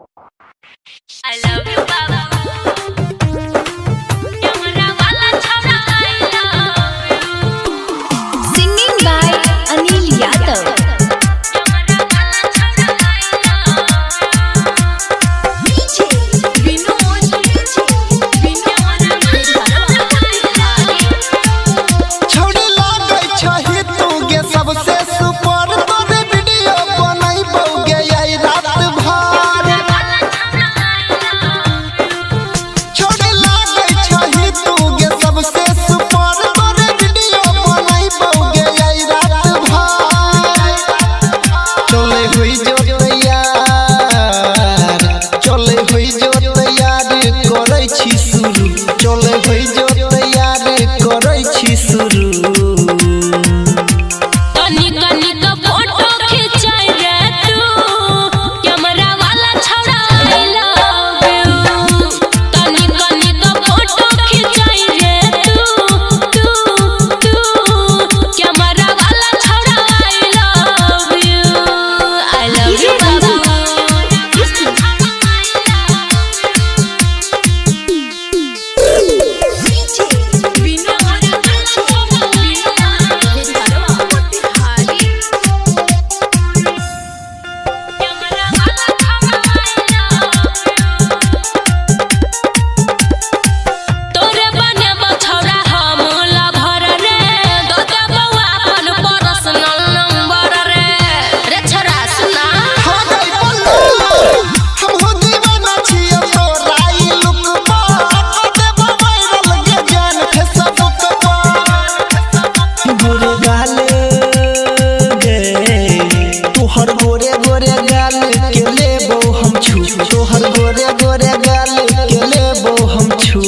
I love you, Baba. Camera wala chhara, I love you. Singing by Anil Yadav. Camera wala chhara, I love you. DJ Vinod, camera wala chhara, I love you. छोड़ी लागे छही तू गे सबसे super तोरे video बनाइबो गे आई रात भर। छोड़ी लागे छही तू गे सबसे सुपर तोरे वीडियो बनाइबो गे आई रात भर। चले हुई जो तैयार, चले हुई जो तैयार करै छी शुरू, चले हुई जो तैयार करै छी शुरू। तोहर गोरे गोरे गाल के लेबो हम छू, तोहर गोरे गोरे गाल के लेबो हम छू।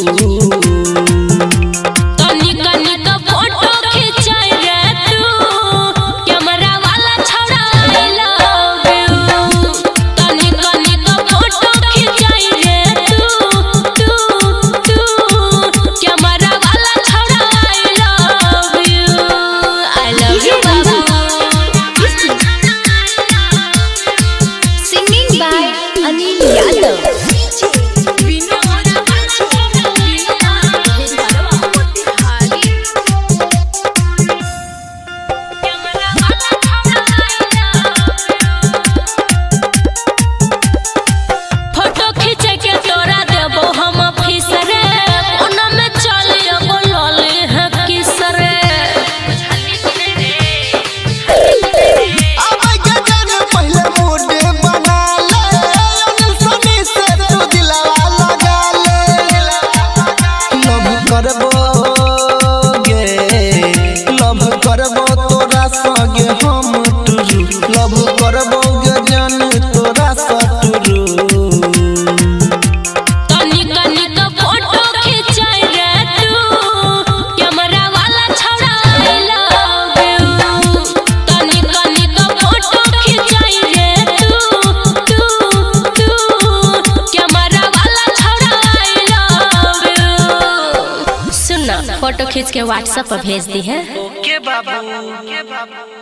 Singing by Anil Yadav. Photo खींचे के तोरा देबो हम ऑफिस रे, कोना में चलियो बोलले है किस रे। अब गगन पहले मूड बना ले, अनिल सनी से तू दिलवा लगा ले। लव करबो गे, लव करबो तोरा संगे हम टुरू, लव करबो गे जन तोरा सटुरू। फोटो खींचाई रे तू, कैमरा वाला छौड़ा I love you। तनिक फोटो खींचाई रे तू, कैमरा वाला छौड़ा I love you। सुन ना, फोटो खींच के व्हाट्सएप पर भेज दी है। ओके बाबू।